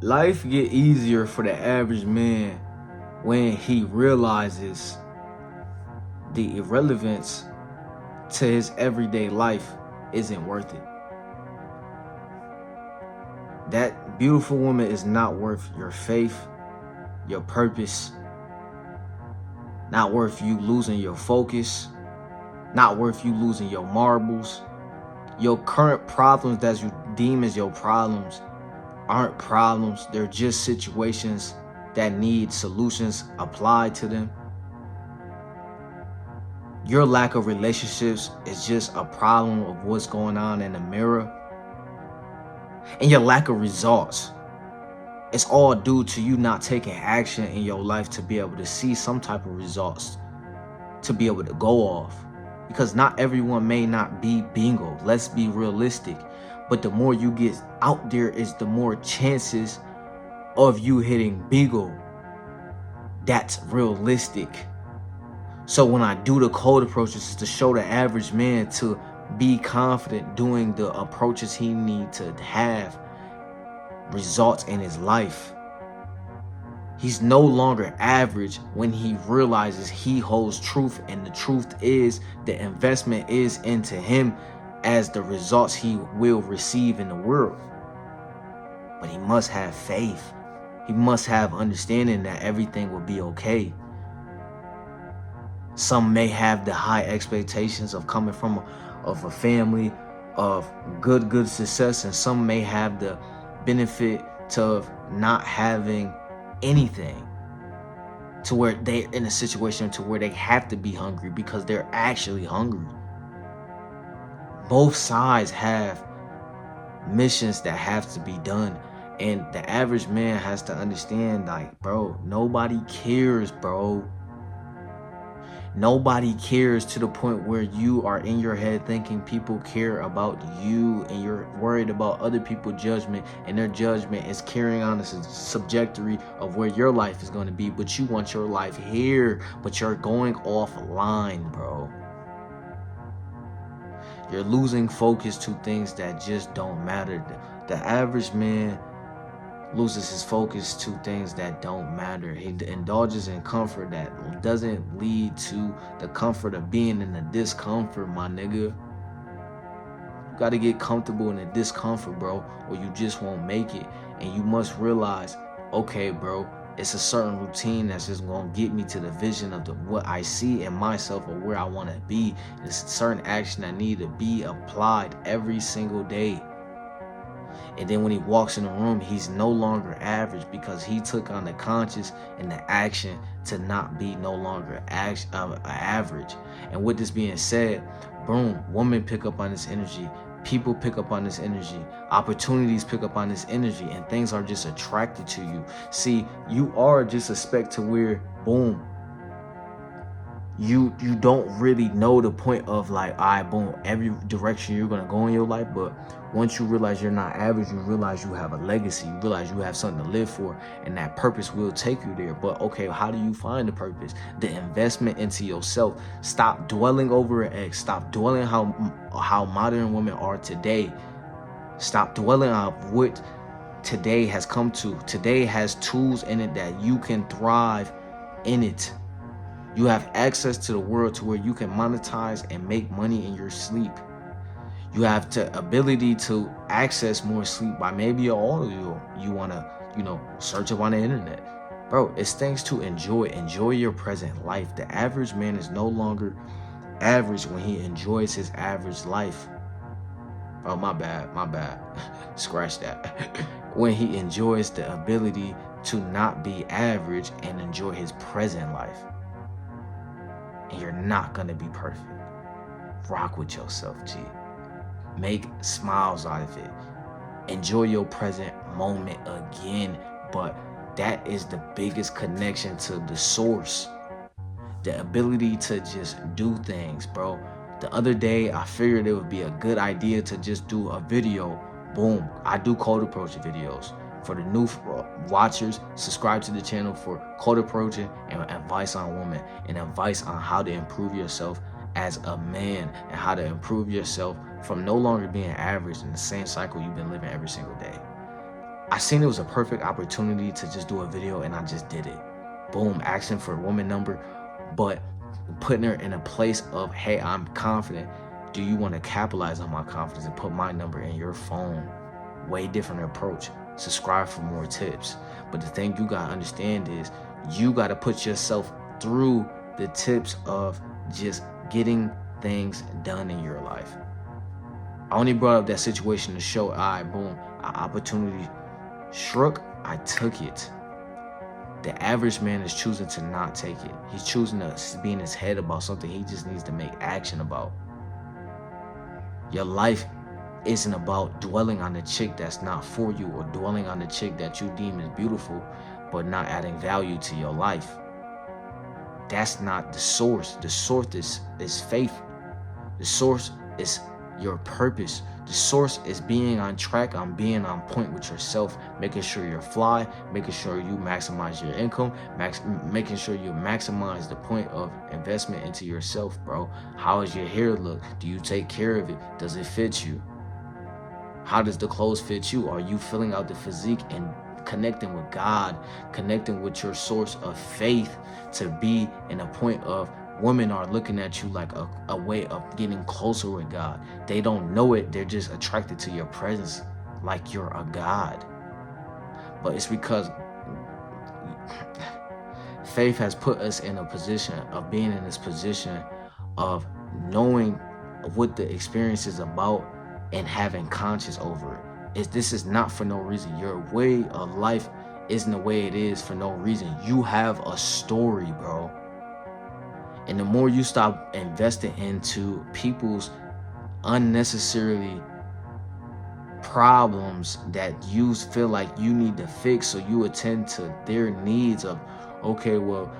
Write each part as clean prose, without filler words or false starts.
Life get easier for the average man when he realizes the irrelevance to his everyday life isn't worth it. That beautiful woman is not worth your faith, your purpose, not worth you losing your focus, not worth you losing your marbles. Your current problems that you deem as your problems aren't problems. They're just situations that need solutions applied to them. Your lack of relationships is just a problem of what's going on in the mirror. And your lack of results, it's all due to you not taking action in your life to be able to see some type of results, to be able to go off. Because not everyone may not be bingo. Let's be realistic. But the more you get out there is the more chances of you hitting bingo. That's realistic. So when I do the cold approaches, it's to show the average man to be confident doing the approaches he needs to have results in his life. He's no longer average when he realizes he holds truth, and the truth is the investment is into him as the results he will receive in the world. But he must have faith. He must have understanding that everything will be okay. Some may have the high expectations of coming from a family of good success, and some may have the benefit of not having anything, to where they're in a situation to where they have to be hungry because they're actually hungry. Both sides have missions that have to be done, and the average man has to understand, like, bro, nobody cares, bro. Nobody cares to the point where you are in your head thinking people care about you, and you're worried about other people's judgment, and their judgment is carrying on a subjectory of where your life is going to be. But you want your life here, but you're going offline, bro. You're losing focus to things that just don't matter. The average man loses his focus to things that don't matter. He indulges in comfort that doesn't lead to the comfort of being in the discomfort, my nigga. You gotta get comfortable in the discomfort, bro, or you just won't make it. And you must realize, okay, bro, it's a certain routine that's just gonna get me to the vision of what I see in myself or where I wanna be. It's a certain action that need to be applied every single day. And then when he walks in the room, he's no longer average because he took on the conscious and the action to not be no longer average. And with this being said, boom, women pick up on this energy. People pick up on this energy. Opportunities pick up on this energy, and things are just attracted to you. See, you are just a speck to where, boom, you don't really know the point of like, all right, boom, every direction you're gonna go in your life. But once you realize you're not average, you realize you have a legacy, you realize you have something to live for, and that purpose will take you there. But okay, how do you find the purpose? The investment into yourself. Stop dwelling over an ex. Stop dwelling how modern women are today. Stop dwelling on what today has come to. Today has tools in it that you can thrive in it. You have access to the world to where you can monetize and make money in your sleep. You have the ability to access more sleep by maybe all of you want to, search up on the internet. Bro, it's things to enjoy. Enjoy your present life. The average man is no longer average when he enjoys his average life. Oh, my bad. Scratch that. When he enjoys the ability to not be average and enjoy his present life. And you're not gonna be perfect. Rock with yourself, G. Make smiles out of it. Enjoy your present moment again. But that is the biggest connection to the source. The ability to just do things, bro. The other day, I figured it would be a good idea to just do a video. Boom. I do cold approach videos. For the new watchers, subscribe to the channel for cold approaching and advice on women, and advice on how to improve yourself as a man, and how to improve yourself from no longer being average in the same cycle you've been living every single day. I seen it was a perfect opportunity to just do a video, and I just did it. Boom, asking for a woman number, but putting her in a place of, hey, I'm confident. Do you want to capitalize on my confidence and put my number in your phone? Way different approach. Subscribe for more tips. But the thing you gotta understand is you gotta put yourself through the tips of just getting things done in your life. I only brought up that situation to show, all right, boom, an opportunity struck, I took it. The average man is choosing to not take it. He's choosing to be in his head about something he just needs to make action about. Your life isn't about dwelling on the chick that's not for you, or dwelling on the chick that you deem is beautiful but not adding value to your life. That's not the source. The source is faith. The source is your purpose. The source is being on track, on being on point with yourself, making sure you're fly, making sure you maximize your income, making sure you maximize the point of investment into yourself, bro. How does your hair look? Do you take care of it? Does it fit you? How does the clothes fit you? Are you filling out the physique and connecting with God, connecting with your source of faith to be in a point of women are looking at you like a way of getting closer with God. They don't know it. They're just attracted to your presence like you're a God. But it's because faith has put us in a position of being in this position of knowing what the experience is about and having conscience over it. This is not for no reason. Your way of life isn't the way it is for no reason. You have a story, bro. And the more you stop investing into people's unnecessarily problems that you feel like you need to fix, so you attend to their needs of, okay, well,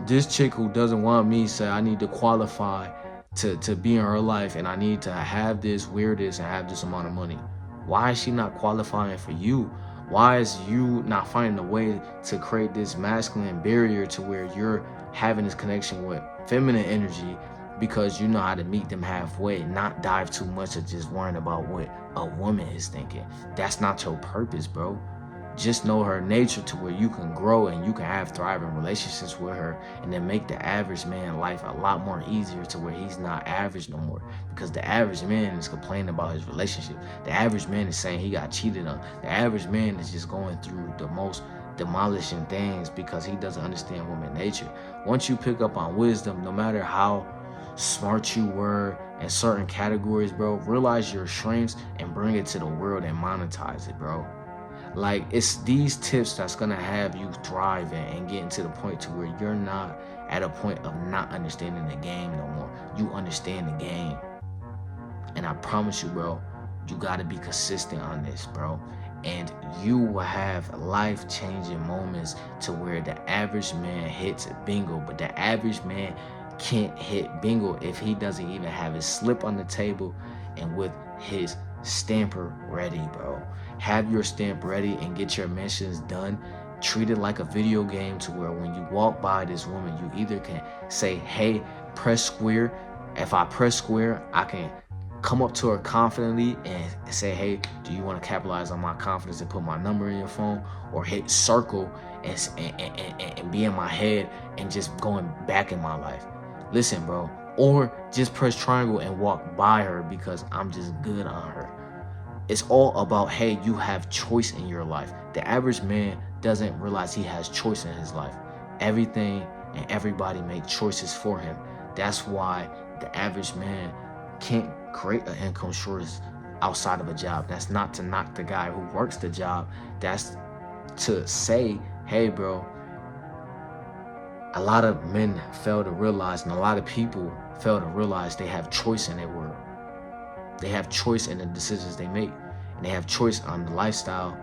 this chick who doesn't want me say I need to qualify to be in her life, and I need to have this, wear this, and have this amount of money. Why is she not qualifying for you? Why is you not finding a way to create this masculine barrier to where you're having this connection with feminine energy, because you know how to meet them halfway, not dive too much of just worrying about what a woman is thinking? That's not your purpose, bro. Just know her nature to where you can grow and you can have thriving relationships with her, and then make the average man life a lot more easier to where he's not average no more. Because the average man is complaining about his relationship. The average man is saying he got cheated on. The average man is just going through the most demolishing things because he doesn't understand woman nature. Once you pick up on wisdom, no matter how smart you were in certain categories, bro, realize your strengths and bring it to the world and monetize it, bro. Like, it's these tips that's gonna have you thriving and getting to the point to where you're not at a point of not understanding the game no more. You understand the game. And I promise you, bro, you gotta be consistent on this, bro. And you will have life-changing moments to where the average man hits bingo, but the average man can't hit bingo if he doesn't even have his slip on the table and with his stamper ready, bro. Have your stamp ready and get your missions done. Treat it like a video game to where when you walk by this woman, you either can say, hey, press square. If I press square, I can come up to her confidently and say, hey, do you want to capitalize on my confidence and put my number in your phone? Or hit circle and be in my head and just going back in my life. Listen, bro. Or just press triangle and walk by her because I'm just good on her. It's all about, hey, you have choice in your life. The average man doesn't realize he has choice in his life. Everything and everybody make choices for him. That's why the average man can't create an income source outside of a job. That's not to knock the guy who works the job. That's to say, hey, bro, a lot of men fail to realize, and a lot of people fail to realize they have choice in their world. They have choice in the decisions they make, and they have choice on the lifestyle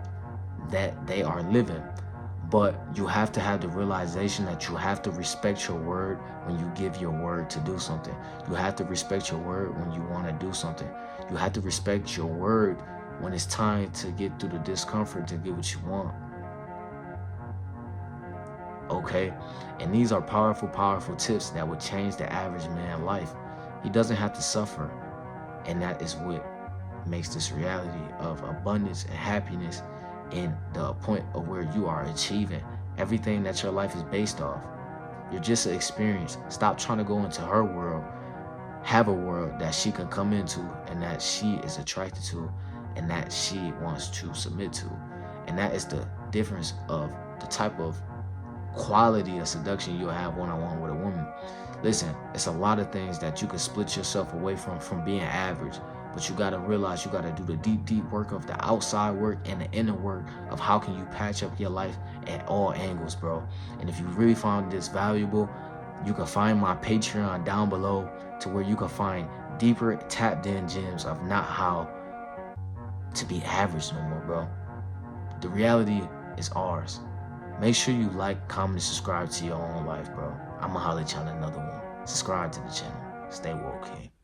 that they are living. But you have to have the realization that you have to respect your word when you give your word to do something. You have to respect your word when you want to do something. You have to respect your word when it's time to get through the discomfort to get what you want. Okay? And these are powerful, powerful tips that would change the average man's life. He doesn't have to suffer. And that is what makes this reality of abundance and happiness in the point of where you are achieving everything that your life is based off. You're just an experience. Stop trying to go into her world. Have a world that she can come into and that she is attracted to and that she wants to submit to. And that is the difference of the type of quality of seduction you'll have one-on-one with a woman. Listen, it's a lot of things that you can split yourself away from being average, but you got to realize you got to do the deep work of the outside work and the inner work of how can you patch up your life at all angles, bro. And if you really found this valuable, you can find my Patreon down below to where you can find deeper tapped in gems of not how to be average no more, bro. The reality is ours. Make sure you like, comment, and subscribe to your own life, bro. I'ma holler at you on another one. Subscribe to the channel. Stay woke, King.